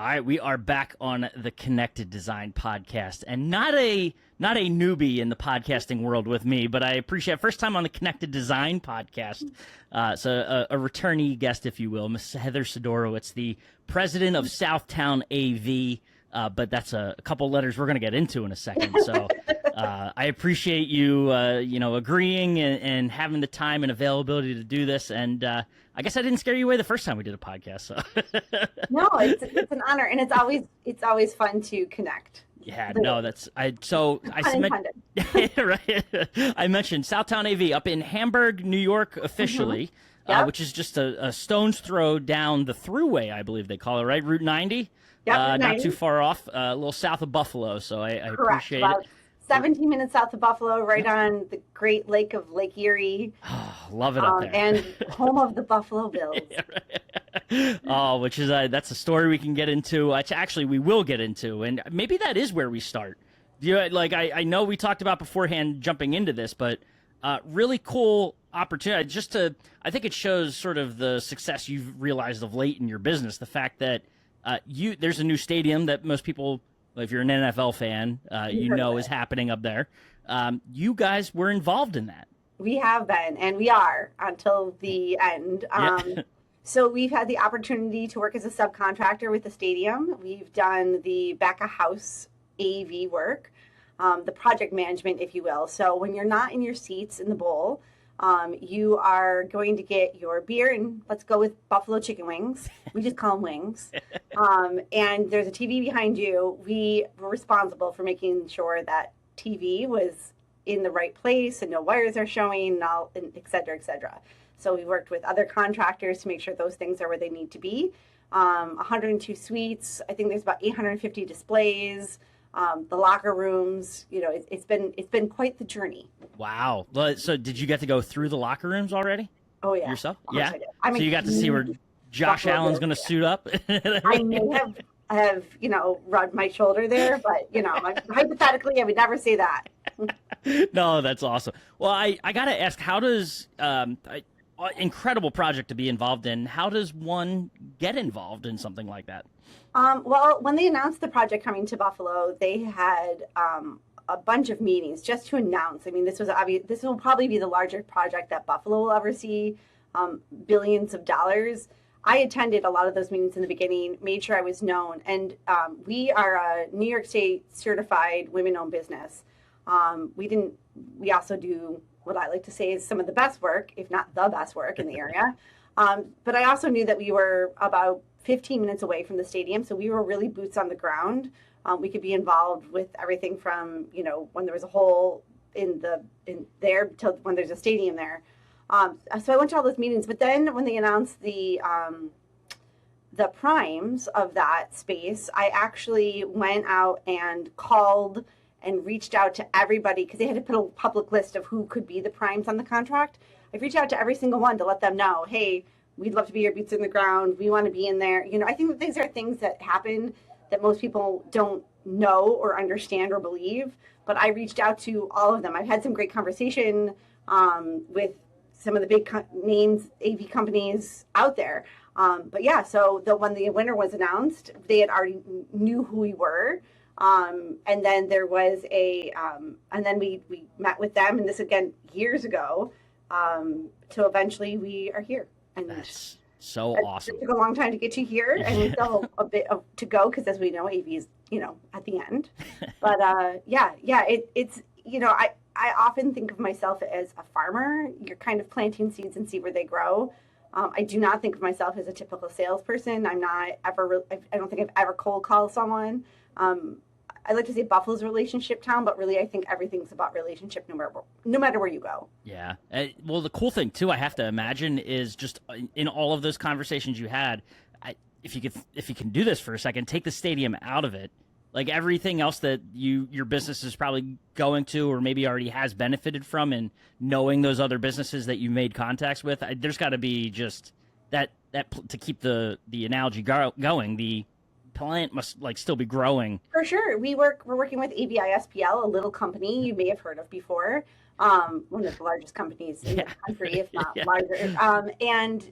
All right, we are back on the Connected Design podcast, and not a newbie in the podcasting world with me, but I appreciate first time on the Connected Design podcast. So a returnee guest, if you will, Miss Heather Sidorowicz, the president of Southtown AV. But that's a couple letters we're going to get into in a second. So I appreciate you, agreeing and having the time and availability to do this. And I guess I didn't scare you away the first time we did a podcast. So. No, it's an honor, and it's always fun to connect. Yeah, no, I mentioned Southtown AV up in Hamburg, New York, officially, Yep. which is just a stone's throw down the thruway, I believe they call it, right? Route 90. Yep, not too far off, a little south of Buffalo. So I appreciate about it. 17 minutes south of Buffalo, right on the Great Lake of Lake Erie. Love it up there. And home of the Buffalo Bills. Yeah, right. Oh, which is that's a story we can get into. Actually, we will get into, and maybe that is where we start. I know we talked about beforehand jumping into this, but really cool opportunity. I think it shows sort of the success you've realized of late in your business. The fact that there's a new stadium that most people, if you're an NFL fan, is happening up there. You guys were involved in that. We have been, and we are until the end. So we've had the opportunity to work as a subcontractor with the stadium. We've done the back of house AV work, the project management, if you will. So when you're not in your seats in the bowl, you are going to get your beer, and let's go with buffalo chicken wings. We just call them wings. And there's a TV behind you. We were responsible for making sure that TV was in the right place and no wires are showing, and et cetera, et cetera. So we worked with other contractors to make sure those things are where they need to be. 102 suites. I think there's about 850 displays. The locker rooms, it's been quite the journey. Wow. So did you get to go through the locker rooms already? Oh, yeah. Yourself? Yeah. So you got to see where Josh Allen's going to suit up? I may have rubbed my shoulder there, but, hypothetically, I would never say that. No, that's awesome. Well, I got to ask, how does, incredible project to be involved in, how does one get involved in something like that? Well, when they announced the project coming to Buffalo, they had a bunch of meetings just to announce. I mean, this will probably be the largest project that Buffalo will ever see, billions of dollars. I attended a lot of those meetings in the beginning, made sure I was known. And we are a New York State certified women-owned business. We also do what I like to say is some of the best work, if not the best work in the area. But I also knew that we were about 15 minutes away from the stadium, so we were really boots on the ground. We could be involved with everything from, when there was a hole in there till when there's a stadium there. So I went to all those meetings, but then when they announced the primes of that space, I actually went out and called and reached out to everybody because they had to put a public list of who could be the primes on the contract. I reached out to every single one to let them know, hey, we'd love to be your boots in the ground. We want to be in there. I think that these are things that happen that most people don't know or understand or believe. But I reached out to all of them. I've had some great conversation with some of the big names, AV companies out there. But yeah, so when the winner was announced, they had already knew who we were. And then there was and then we met with them, and this again years ago, till eventually we are here. And that's so awesome. It took a long time to get you here, and we still have a bit to go because, as we know, AV is at the end. But it's I often think of myself as a farmer. You're kind of planting seeds and see where they grow. I do not think of myself as a typical salesperson. I'm not ever. I don't think I've ever cold called someone. I like to say Buffalo's a relationship town, but really I think everything's about relationship no matter where you go. Yeah. Well, the cool thing, too, I have to imagine, is just in all of those conversations you had, if you can do this for a second, take the stadium out of it. Like everything else that your business is probably going to or maybe already has benefited from, and knowing those other businesses that you made contacts with, there's got to be just that to keep the analogy going, the plant must still be growing. For sure. We're working with AVISPL, a little company you may have heard of before. One of the largest companies in the country, if not larger. And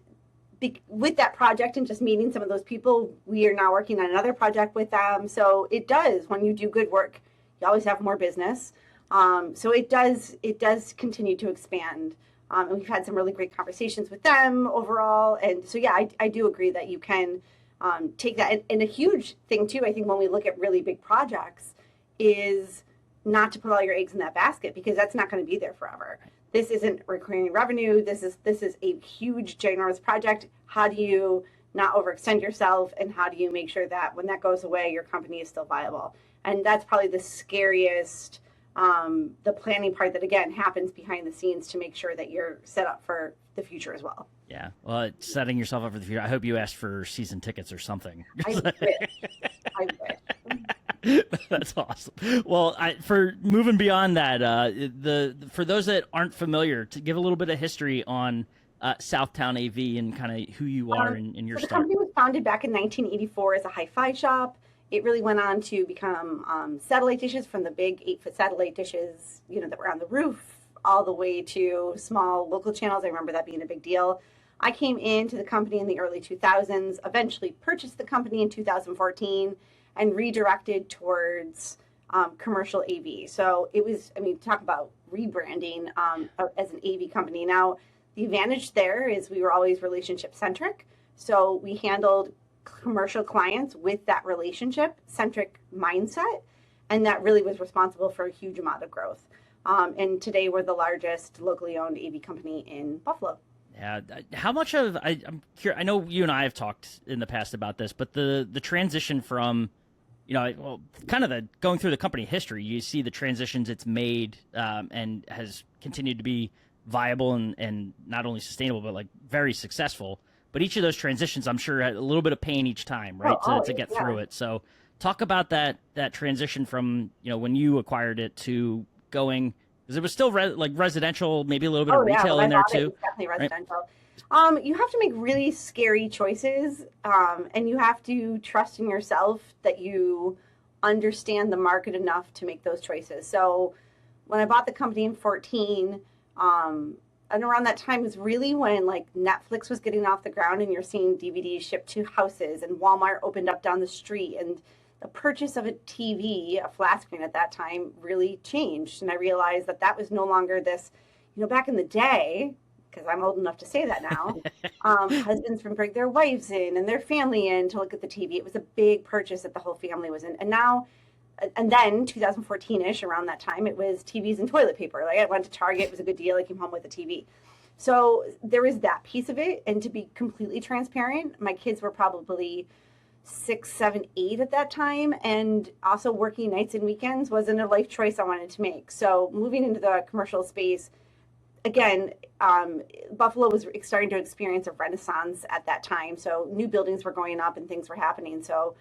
with that project and just meeting some of those people, we are now working on another project with them. So it does, when you do good work, you always have more business. So it does continue to expand. And we've had some really great conversations with them overall. And so, yeah, I do agree that you can take that. And a huge thing, too, I think when we look at really big projects is not to put all your eggs in that basket, because that's not going to be there forever. This isn't recurring revenue. This is a huge, ginormous project. How do you not overextend yourself? And how do you make sure that when that goes away, your company is still viable? And that's probably the scariest, the planning part that, again, happens behind the scenes to make sure that you're set up for the future as well. Yeah. Well, it's setting yourself up for the future. I hope you asked for season tickets or something. I wish. That's awesome. Well, for moving beyond that, for those that aren't familiar, to give a little bit of history on Southtown AV and kind of who you are in your so the start. company was founded back in 1984 as a hi-fi shop. It really went on to become satellite dishes, from the big 8-foot satellite dishes, that were on the roof, all the way to small local channels. I remember that being a big deal. I came into the company in the early 2000s, eventually purchased the company in 2014, and redirected towards commercial AV. So it was, talk about rebranding as an AV company. Now, the advantage there is we were always relationship centric. So we handled commercial clients with that relationship centric mindset. And that really was responsible for a huge amount of growth. And today we're the largest locally owned AV company in Buffalo. Yeah. How much of, I'm curious, I know you and I have talked in the past about this, but the transition from, kind of going through the company history, you see the transitions it's made and has continued to be viable and not only sustainable, but like very successful. But each of those transitions, I'm sure, had a little bit of pain each time, right, to get through it. So talk about that transition from, when you acquired it to going, because it was still residential, maybe a little bit of retail in there too. It's definitely residential. Right? You have to make really scary choices, and you have to trust in yourself that you understand the market enough to make those choices. So when I bought the company in 2014, and around that time was really when Netflix was getting off the ground and you're seeing DVDs shipped to houses, and Walmart opened up down the street, and the purchase of a TV, a flat screen at that time, really changed. And I realized that was no longer this, back in the day, because I'm old enough to say that now, husbands would bring their wives in and their family in to look at the TV. It was a big purchase that the whole family was in. And now, and then 2014-ish, around that time, it was TVs and toilet paper. I went to Target, it was a good deal, I came home with a TV. So there is that piece of it. And to be completely transparent, my kids were probably 6, 7, 8 at that time. And also working nights and weekends wasn't a life choice I wanted to make. So moving into the commercial space, again, Buffalo was starting to experience a renaissance at that time. So new buildings were going up and things were happening. So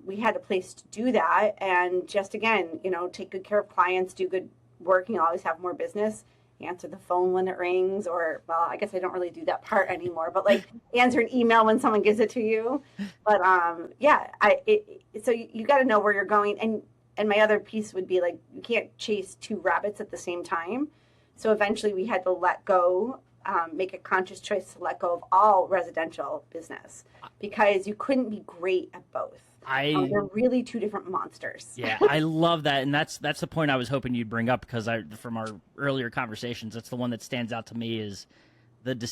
we had a place to do that. And just, again, take good care of clients, do good work, and you'll always have more business. Answer the phone when it rings, or, well, I guess I don't really do that part anymore, but answer an email when someone gives it to you. But so you got to know where you're going. And my other piece would be you can't chase 2 rabbits at the same time. So eventually we had to let go, make a conscious choice to let go of all residential business, because you couldn't be great at both. They're really 2 different monsters. Yeah, I love that. And that's the point I was hoping you'd bring up, because from our earlier conversations, that's the one that stands out to me, is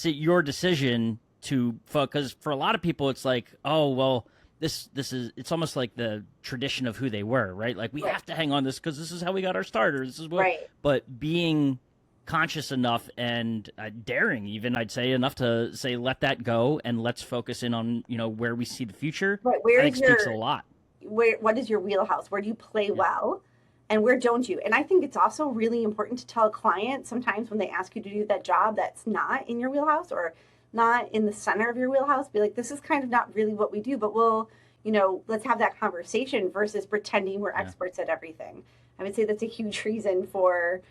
your decision to focus. For a lot of people, it's like, oh, well, this is, it's almost like the tradition of who they were, right? We have to hang on this because this is how we got our starter. This is what, right. But being conscious enough and daring, even, I'd say, enough to say, let that go and let's focus in on where we see the future. Right. I think speaks a lot. What is your wheelhouse? Where do you play well, and where don't you? And I think it's also really important to tell a client sometimes when they ask you to do that job that's not in your wheelhouse or not in the center of your wheelhouse, be like, this is kind of not really what we do, but we'll, let's have that conversation versus pretending we're experts at everything. I would say that's a huge reason for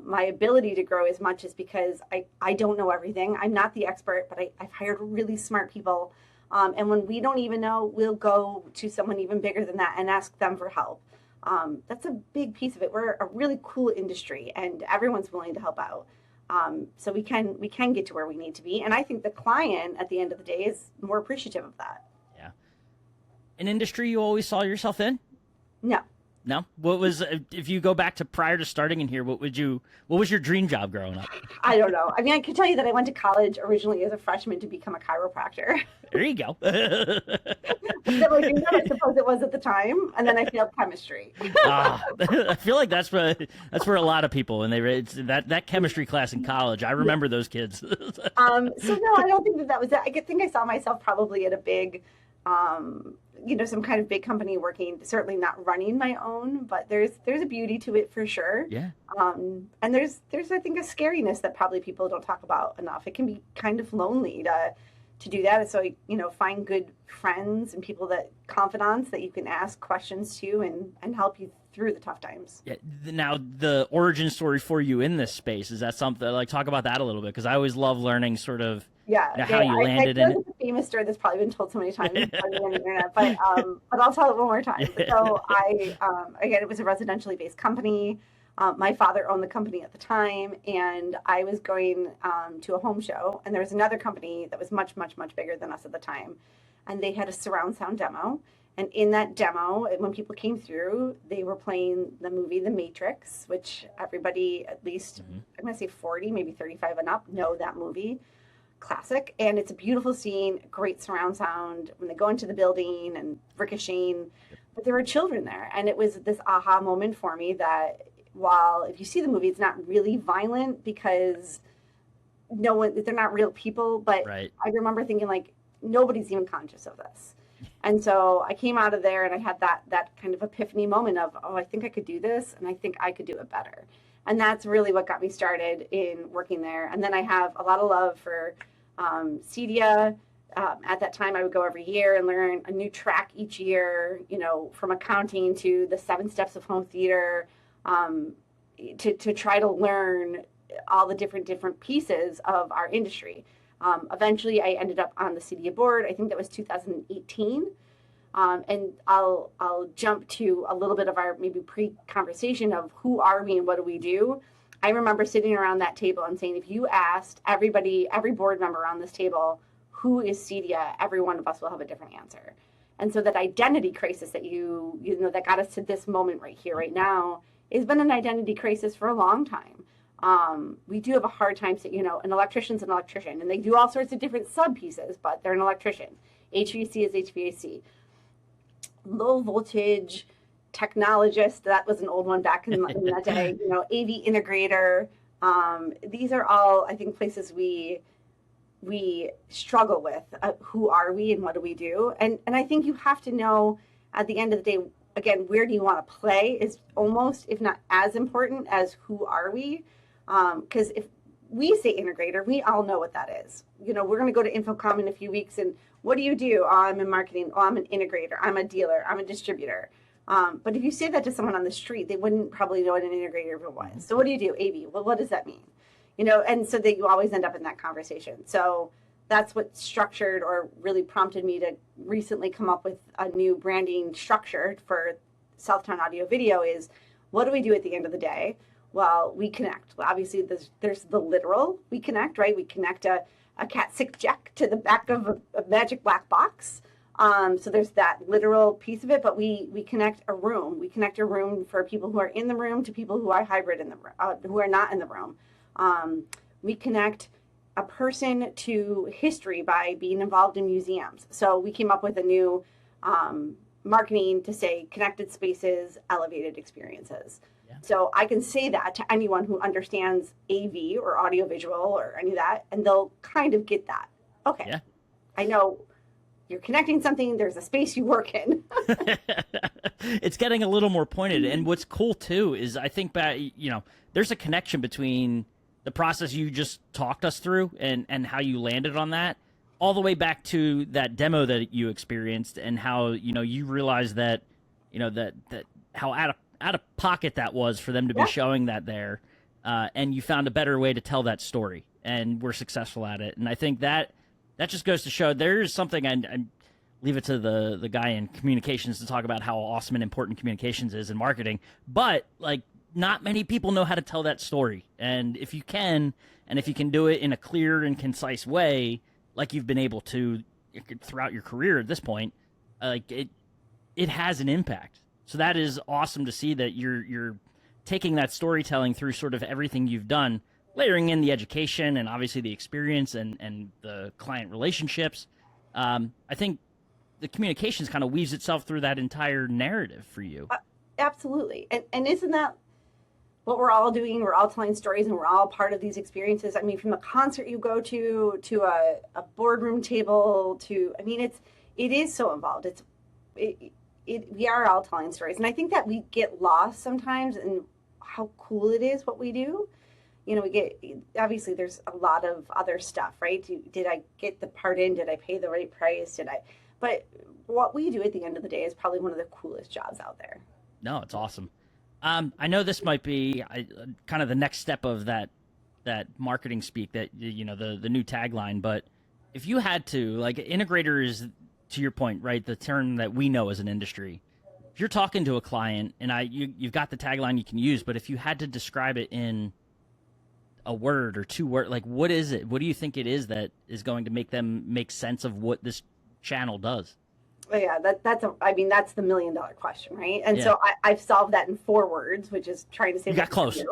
my ability to grow as much, is because I don't know everything. I'm not the expert, but I've hired really smart people. And when we don't even know, we'll go to someone even bigger than that and ask them for help. That's a big piece of it. We're a really cool industry, and everyone's willing to help out. So we can get to where we need to be. And I think the client at the end of the day is more appreciative of that. Yeah. An industry you always saw yourself in? No. No? What was, if you go back to prior to starting in here, what was your dream job growing up? I don't know. I mean, I can tell you that I went to college originally as a freshman to become a chiropractor. There you go. I suppose it was at the time, and then I failed chemistry. I feel like that's where a lot of people, and it's that chemistry class in college. I remember those kids. So no, I don't think that was it. I think I saw myself probably at a big, some kind of big company working, certainly not running my own, but there's a beauty to it for sure. Yeah. And there's I think a scariness that probably people don't talk about enough. It can be kind of lonely to do that. So, find good friends and people confidants that you can ask questions to and help you through the tough times. Yeah. Now, the origin story for you in this space, is that something, talk about that a little bit? Because I always love learning sort of how you landed in it. It's a famous story that's probably been told so many times on the internet, but I'll tell it one more time. So again, it was a residentially based company. My father owned the company at the time, and I was going to a home show, and there was another company that was much, much, much bigger than us at the time, and they had a surround sound demo. And in that demo, when people came through, they were playing the movie The Matrix, which everybody, at least, I'm going to say 40, maybe 35 and up, know that movie. Classic. And it's a beautiful scene, great surround sound when they go into the building and ricocheting. But there were children there. And it was this aha moment for me that while if you see the movie, it's not really violent because they're not real people. But right. I remember thinking, nobody's even conscious of this. And so I came out of there and I had that kind of epiphany moment of, I think I could do this and I think I could do it better. And that's really what got me started in working there. And then I have a lot of love for CEDIA. At that time, I would go every year and learn a new track each year, from accounting to the 7 steps of home theater, to try to learn all the different pieces of our industry. Eventually, I ended up on the CEDIA board. I think that was 2018. And I'll jump to a little bit of our maybe pre-conversation of who are we and what do we do. I remember sitting around that table and saying, if you asked every board member on this table, who is CEDIA, every one of us will have a different answer. And so that identity crisis that that got us to this moment right here, right now, has been an identity crisis for a long time. We do have a hard time saying, an electrician's an electrician, and they do all sorts of different sub pieces, but they're an electrician. HVAC is HVAC. Low voltage technologist, that was an old one back in that day, AV integrator. These are all, I think, places we struggle with. Who are we and what do we do? And I think you have to know at the end of the day, again, where do you want to play is almost, if not as important as who are we? Because if we say integrator, we all know what that is. We're going to go to InfoComm in a few weeks, and what do you do? Oh, I'm in marketing. Oh, I'm an integrator. I'm a dealer. I'm a distributor. But if you say that to someone on the street, they wouldn't probably know what an integrator was. So what do you do? AV. Well, what does that mean? And so that you always end up in that conversation. So that's what structured or really prompted me to recently come up with a new branding structure for Southtown Audio Video is, what do we do at the end of the day? Well, we connect. Well, obviously, there's the literal we connect, right? We connect a Cat 6 jack to the back of a magic black box. So there's that literal piece of it, but we connect a room. We connect a room for people who are in the room to people who are hybrid in the room, who are not in the room. We connect a person to history by being involved in museums. So we came up with a new marketing to say connected spaces, elevated experiences. Yeah. So I can say that to anyone who understands AV or audiovisual or any of that, and they'll kind of get that. Okay, yeah. I know you're connecting something, there's a space you work in. It's getting a little more pointed. And what's cool, too, is I think back, there's a connection between the process you just talked us through and how you landed on that, all the way back to that demo that you experienced and how, you realized that, that how out of pocket that was for them to be showing that there. And you found a better way to tell that story, and we're successful at it. And I think that just goes to show there's something, I leave it to the guy in communications to talk about how awesome and important communications is in marketing. But not many people know how to tell that story. And if you can, and if you can do it in a clear and concise way, like you've been able to throughout your career at this point, like it has an impact. So that is awesome to see that you're taking that storytelling through sort of everything you've done, layering in the education and obviously the experience and the client relationships. I think the communications kind of weaves itself through that entire narrative for you. Absolutely. And isn't that what we're all doing? We're all telling stories and we're all part of these experiences. I mean, from a concert you go to a boardroom table it is so involved. We are all telling stories. And I think that we get lost sometimes in how cool it is what we do. Obviously there's a lot of other stuff, right? Did I get the part in? Did I pay the right price? But what we do at the end of the day is probably one of the coolest jobs out there. No, it's awesome. I know this might be kind of the next step of that marketing speak, that, the new tagline, but if you had to, like, integrator is, to your point, right, the term that we know as an industry. If you're talking to a client and you've got the tagline you can use, but if you had to describe it in a word or two words, like, what is it? What do you think it is that is going to make them make sense of what this channel does? Oh, yeah, that's the $1 million question, right? And so I've solved that in 4 words, which is trying to say. You got close.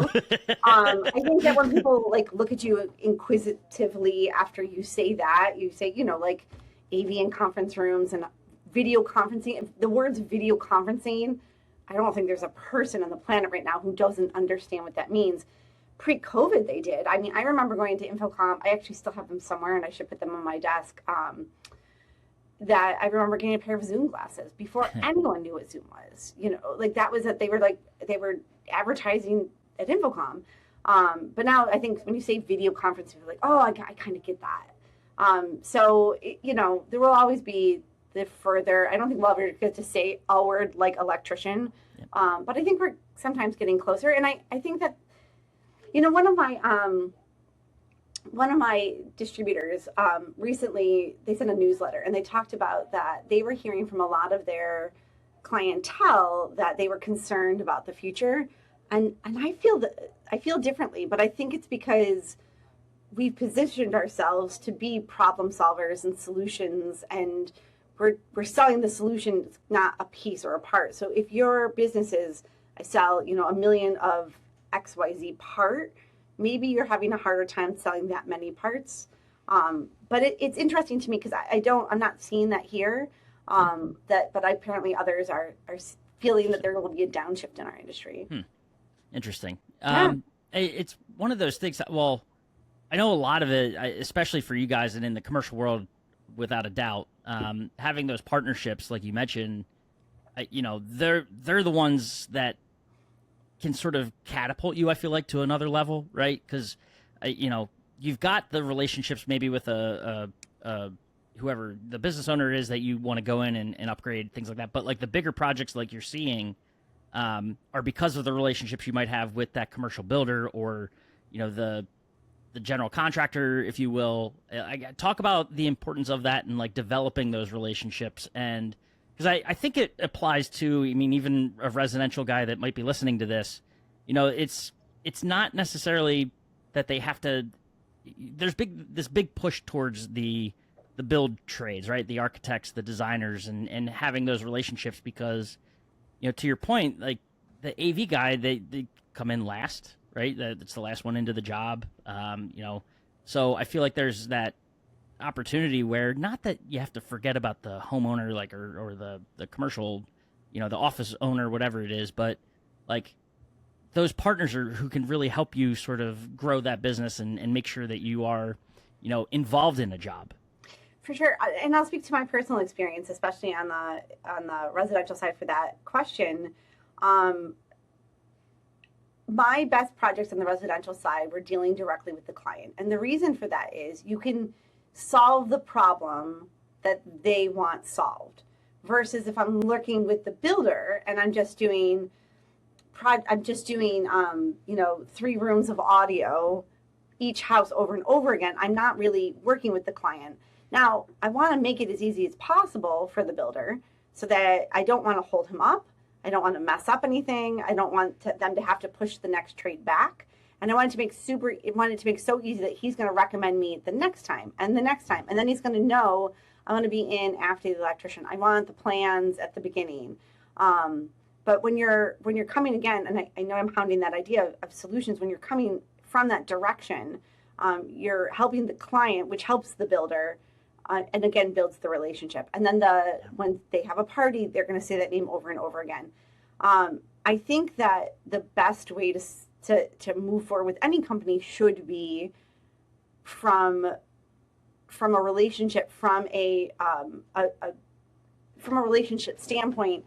I think that when people look at you inquisitively after you say that, you say, like AV and conference rooms and video conferencing. The words video conferencing, I don't think there's a person on the planet right now who doesn't understand what that means. Pre-COVID, they did. I mean, I remember going to InfoComm. I actually still have them somewhere, and I should put them on my desk. That I remember getting a pair of Zoom glasses before anyone knew what Zoom was. That was that they were advertising at InfoComm. But now I think when you say video conferencing, you're like, oh, I kind of get that. So there will always be the further. I don't think we'll ever get to say a word like electrician, but I think we're sometimes getting closer. And I think that one of my distributors recently, they sent a newsletter and they talked about that they were hearing from a lot of their clientele that they were concerned about the future. And I feel differently, but I think it's because we've positioned ourselves to be problem solvers and solutions, and we're selling the solution, not a piece or a part. So if your business is, I sell, 1 million of XYZ part, maybe you're having a harder time selling that many parts. But it's interesting to me because I'm not seeing that here. But apparently others are feeling that there will be a downshift in our industry. Interesting. Yeah. It's one of those things that, well, I know a lot of it, especially for you guys and in the commercial world, without a doubt, having those partnerships, like you mentioned, they're the ones that can sort of catapult you, I feel like, to another level, right? Because, you've got the relationships maybe with whoever the business owner is that you want to go in and upgrade, things like that. But like the bigger projects like you're seeing are because of the relationships you might have with that commercial builder or, the general contractor, if you will. Talk about the importance of that and like developing those relationships. And because I think it applies to, even a residential guy that might be listening to this, it's not necessarily that they have to, there's this big push towards the build trades, right? The architects, the designers, and having those relationships because, to your point, like the AV guy, they come in last, right? That's the last one into the job. So I feel like there's that opportunity where, not that you have to forget about the homeowner, like, or the commercial, the office owner, whatever it is, but like those partners who can really help you sort of grow that business and make sure that you are, involved in a job. For sure. And I'll speak to my personal experience, especially on the residential side for that question. My best projects on the residential side were dealing directly with the client. And the reason for that is you can solve the problem that they want solved, versus if I'm working with the builder and I'm just doing 3 rooms of audio, each house over and over again, I'm not really working with the client. Now, I want to make it as easy as possible for the builder so that I don't want to hold him up. I don't want to mess up anything. I don't want them to have to push the next trade back. And I wanted to make so easy that he's going to recommend me the next time and the next time. And then he's going to know I want to be in after the electrician. I want the plans at the beginning. But when you're coming again, and I know I'm pounding that idea of solutions, when you're coming from that direction, you're helping the client, which helps the builder, and again builds the relationship. And then when they have a party, they're going to say that name over and over again. I think that the best way to move forward with any company should be from a relationship, from a relationship standpoint.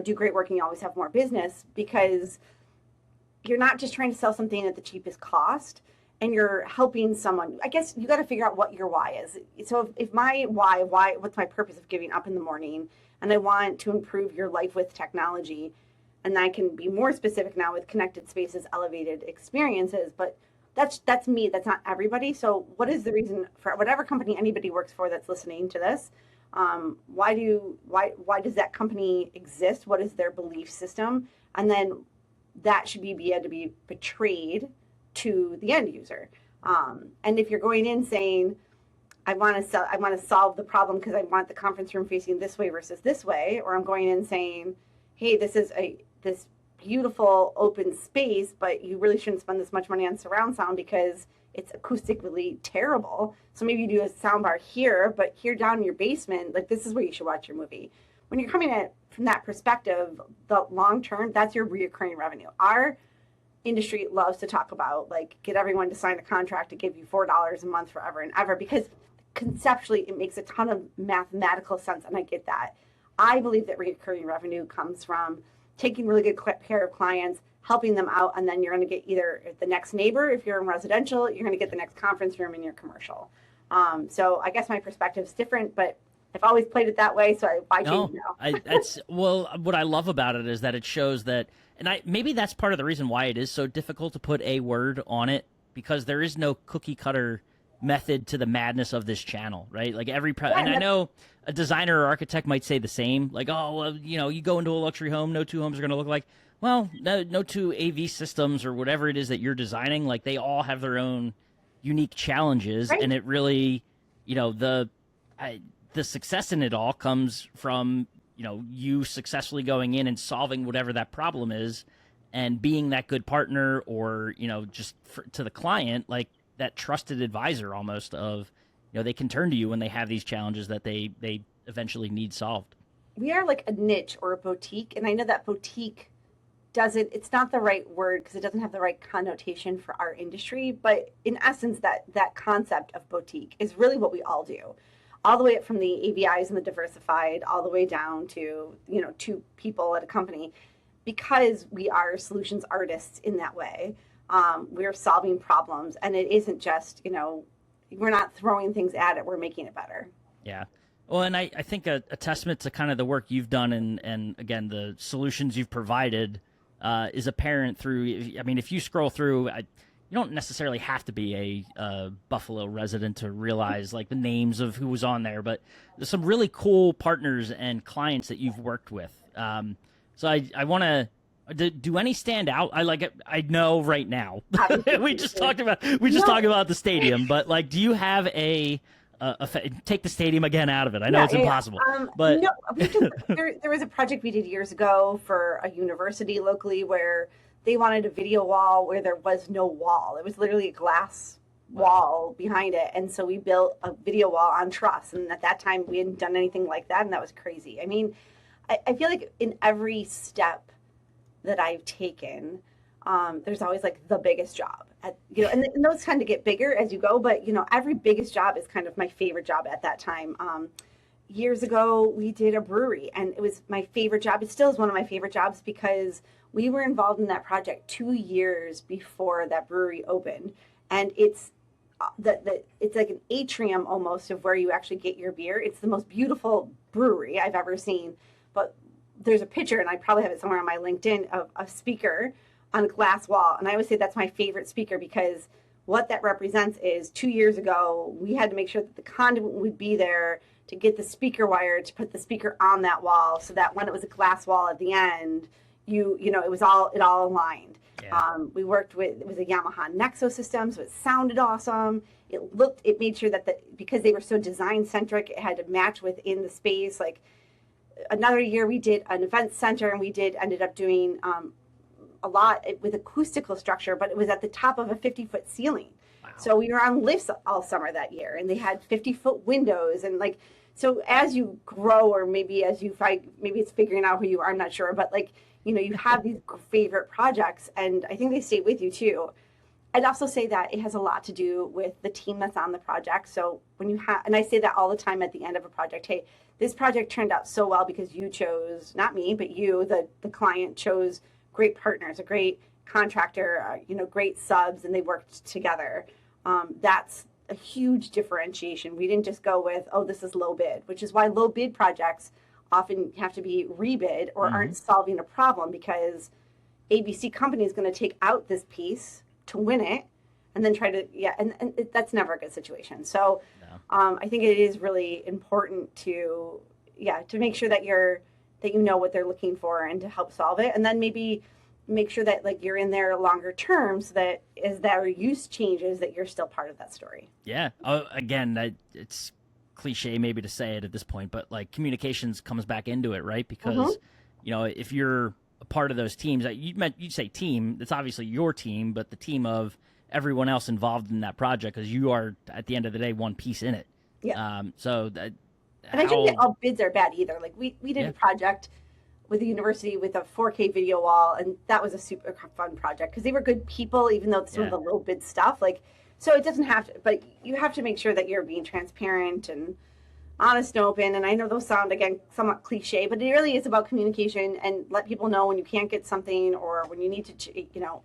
Do great work and you always have more business, because you're not just trying to sell something at the cheapest cost, and you're helping someone. I guess you got to figure out what your why is. So if my why, what's my purpose of getting up in the morning, and I want to improve your life with technology, and I can be more specific now with connected spaces, elevated experiences, but that's me. That's not everybody. So what is the reason for whatever company anybody works for that's listening to this? Why does that company exist? What is their belief system? And then that should be able to be betrayed to the end user. And if you're going in saying, I want to solve the problem because I want the conference room facing this way versus this way, or I'm going in saying, hey, this is this beautiful open space, but you really shouldn't spend this much money on surround sound because it's acoustically terrible. So maybe you do a sound bar here, but here down in your basement, like this is where you should watch your movie. When you're coming at it from that perspective, the long term, that's your reoccurring revenue. Our industry loves to talk about, like, get everyone to sign a contract to give you $4 a month forever and ever, because conceptually it makes a ton of mathematical sense, and I get that. I believe that reoccurring revenue comes from taking really good care of clients, helping them out, and then you're going to get either the next neighbor if you're in residential, you're going to get the next conference room in your commercial. So I guess my perspective is different, but I've always played it that way, so why change now? What I love about it is that it shows that, and maybe that's part of the reason why it is so difficult to put a word on it, because there is no cookie cutter method to the madness of this channel, right? Like and I know a designer or architect might say the same, like, oh, well, you go into a luxury home, no two homes are going to look like. Well, no two AV systems or whatever it is that you're designing, like they all have their own unique challenges, right? And it really, the success in it all comes from, you successfully going in and solving whatever that problem is, and being that good partner, or to the client, like that trusted advisor almost of, they can turn to you when they have these challenges that they eventually need solved. We are like a niche or a boutique, and I know that boutique it's not the right word because it doesn't have the right connotation for our industry, but in essence that concept of boutique is really what we all do, all the way up from the AVIs and the diversified, all the way down to two people at a company, because we are solutions artists in that way. We're solving problems, and it isn't just we're not throwing things at it, we're making it better. Yeah. Well, and I think a testament to kind of the work you've done and again the solutions you've provided is apparent through, if you scroll through, you don't necessarily have to be a Buffalo resident to realize like the names of who was on there, but there's some really cool partners and clients that you've worked with. So I want to, do any stand out? I know right now we just talked about the stadium, but like, do you have take the stadium again out of it? I know it's impossible, but no, there was a project we did years ago for a university locally where they wanted a video wall where there was no wall. It was literally a glass wall behind it. And so we built a video wall on truss. And at that time we hadn't done anything like that. And that was crazy. I mean, I feel like in every step that I've taken, there's always like the biggest job and those tend to get bigger as you go, but every biggest job is kind of my favorite job at that time. Years ago we did a brewery, and it was my favorite job. It still is one of my favorite jobs because we were involved in that project 2 years before that brewery opened, and it's like an atrium almost of where you actually get your beer. It's the most beautiful brewery I've ever seen, but there's a picture, and I probably have it somewhere on my LinkedIn, of a speaker on a glass wall. And I always say that's my favorite speaker, because what that represents is 2 years ago, we had to make sure that the conduit would be there to get the speaker wire to put the speaker on that wall, so that when it was a glass wall at the end, it all aligned. Yeah. We worked with, it was a Yamaha Nexo system, so it sounded awesome. It made sure that because they were so design centric, it had to match within the space. Like another year we did an event center, and we ended up doing a lot with acoustical structure, but it was at the top of a 50-foot ceiling. Wow. So we were on lifts all summer that year, and they had 50-foot windows. And like, so as you grow, or maybe as you find, maybe it's figuring out who you are, I'm not sure, but like, you have these favorite projects, and I think they stay with you too. I'd also say that it has a lot to do with the team that's on the project. So when you have, and I say that all the time at the end of a project, hey, this project turned out so well because you chose, not me, but you, the client, chose great partners, a great contractor, great subs, and they worked together. That's a huge differentiation. We didn't just go with, oh, this is low bid, which is why low bid projects often have to be rebid or aren't solving a problem, because ABC company is going to take out this piece to win it and then try to, that's never a good situation. So I think it is really important to make sure that you know what they're looking for and to help solve it. And then maybe make sure that like you're in there longer term, so that as their use changes, that you're still part of that story. Yeah. Again, it's cliche maybe to say it at this point, but like communications comes back into it, right? Because if you're a part of those teams, you say team, it's obviously your team, but the team of everyone else involved in that project, because you are at the end of the day one piece in it. Yeah. And I don't think all bids are bad either. Like we did a project with the university with a 4K video wall, and that was a super fun project because they were good people, even though some of the low bid stuff, like, so it doesn't have to, but you have to make sure that you're being transparent and honest and open. And I know those sound, again, somewhat cliche, but it really is about communication, and let people know when you can't get something or when you need to,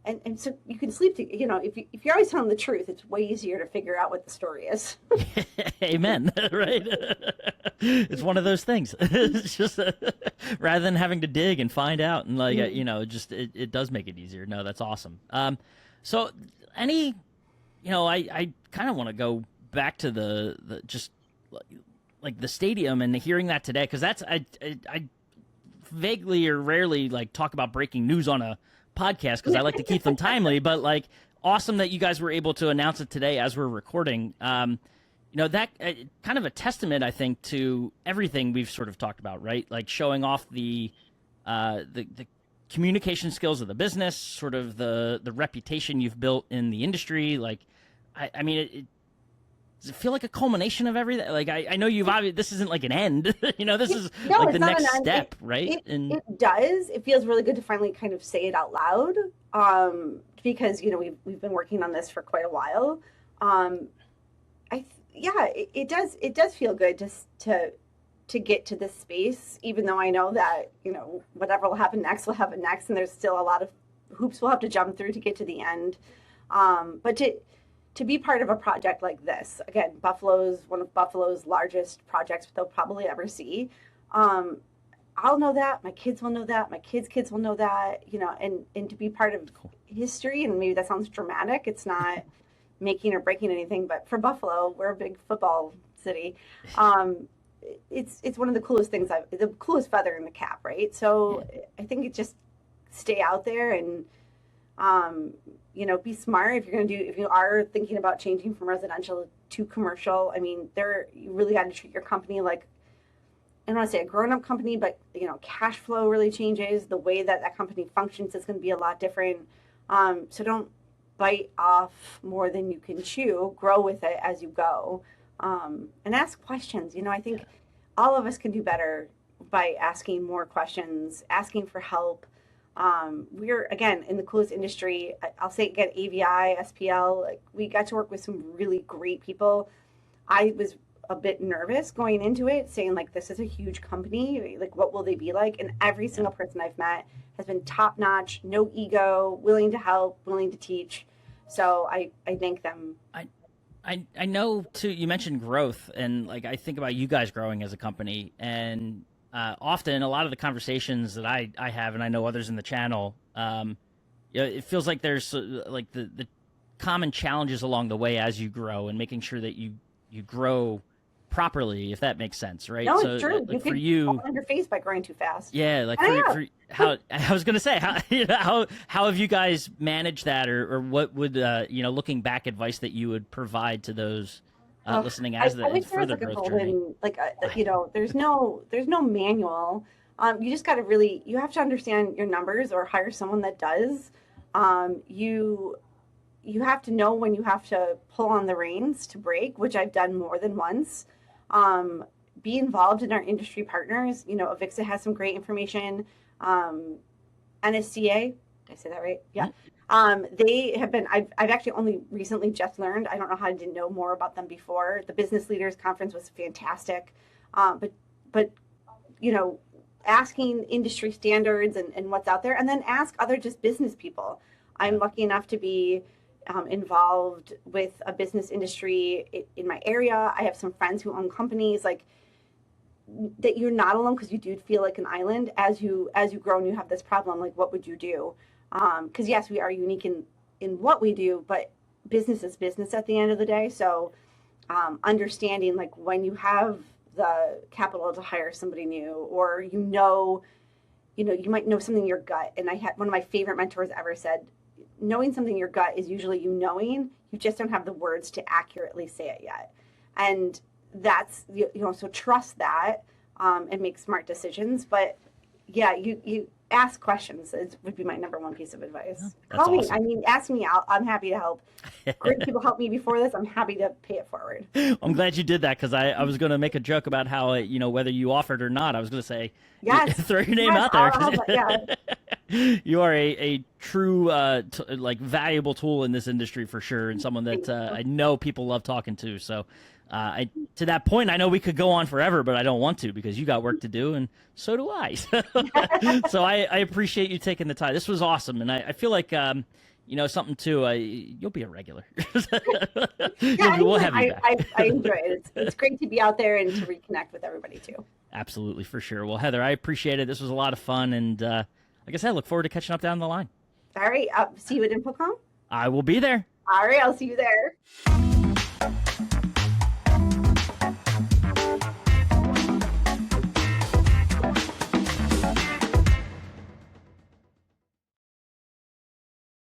and so you can sleep, if you're always telling the truth, it's way easier to figure out what the story is. Amen. Right. It's one of those things. It's just rather than having to dig and find out, and like, it does make it easier. No, that's awesome. So I kind of want to go back to the just like the stadium and hearing that today, because that's, I vaguely or rarely like talk about breaking news on a podcast because I like to keep them timely, but like awesome that you guys were able to announce it today as we're recording. That kind of a testament, I think, to everything we've sort of talked about, right? Like showing off the communication skills of the business, sort of the reputation you've built in the industry. Like, I mean, does it feel like a culmination of everything? Like, I know this isn't like an end, this is like the next step, right? It does. It feels really good to finally kind of say it out loud, because, we've been working on this for quite a while. It does feel good to get to this space, even though I know that, whatever will happen next, and there's still a lot of hoops we'll have to jump through to get to the end. But to be part of a project like this, again, one of Buffalo's largest projects they'll probably ever see. I'll know that, my kids will know that, my kids will know that, and to be part of history, and maybe that sounds dramatic, it's not making or breaking anything, but for Buffalo, we're a big football city. It's one of the coolest things, the coolest feather in the cap, right? So I think it just stay out there and, be smart if you are thinking about changing from residential to commercial. I mean, you really got to treat your company like, I don't want to say a grown-up company, but, cash flow really changes. The way that company functions is going to be a lot different. So don't bite off more than you can chew. Grow with it as you go. And ask questions. I think all of us can do better by asking more questions, asking for help. We're, again, in the coolest industry. I'll say again, AVI, SPL, like, we got to work with some really great people. I was a bit nervous going into it, saying like, this is a huge company, like what will they be like? And every single person I've met has been top notch, no ego, willing to help, willing to teach. So I thank them. I know too, you mentioned growth, and like I think about you guys growing as a company, and often a lot of the conversations that I have, and I know others in the channel, it feels like there's like the common challenges along the way as you grow, and making sure that you grow properly, if that makes sense, right? No, So it's true. like You for could you, fall on your face by growing too fast. yeah, like And I for how I was gonna say, how have you guys managed that, or what would looking back, advice that you would provide to those listening as I wish the there was further like a growth journey? golden, there's no manual. You just got to really, you have to understand your numbers or hire someone that does. You have to know when you have to pull on the reins to break, which I've done more than once. Be involved in our industry partners. Avixa has some great information. NSCA, did I say that right? Yeah. They have been, I've actually only recently just learned, I don't know how I didn't know more about them before. The Business Leaders Conference was fantastic. But asking industry standards and what's out there, and then ask other just business people. I'm lucky enough to be involved with a business industry in my area. I have some friends who own companies, like that. You're not alone, because you do feel like an island as you grow and you have this problem. Like, what would you do? Because yes, we are unique in what we do, but business is business at the end of the day. So understanding, like, when you have the capital to hire somebody new, or you might know something in your gut. And I had one of my favorite mentors ever said, knowing something in your gut is usually you just don't have the words to accurately say it yet. And that's, so trust that and make smart decisions. But yeah, you ask questions would be my number one piece of advice. Call me. Awesome. I mean, ask me. I'm happy to help. Great people helped me before this. I'm happy to pay it forward. I'm glad you did that, because I was going to make a joke about how, whether you offered or not, I was going to say, yes, throw your name out there. You are a true, valuable tool in this industry for sure, and someone that I know people love talking to. So to that point, I know we could go on forever, but I don't want to, because you got work to do, and so do I. So I appreciate you taking the time. This was awesome, and I feel like something too. You'll be a regular. We'll have you back. I enjoy it. It's great to be out there and to reconnect with everybody too. Absolutely, for sure. Well, Heather, I appreciate it. This was a lot of fun, and like I said, I look forward to catching up down the line. All right. See you at InfoComm. I will be there. All right. I'll see you there.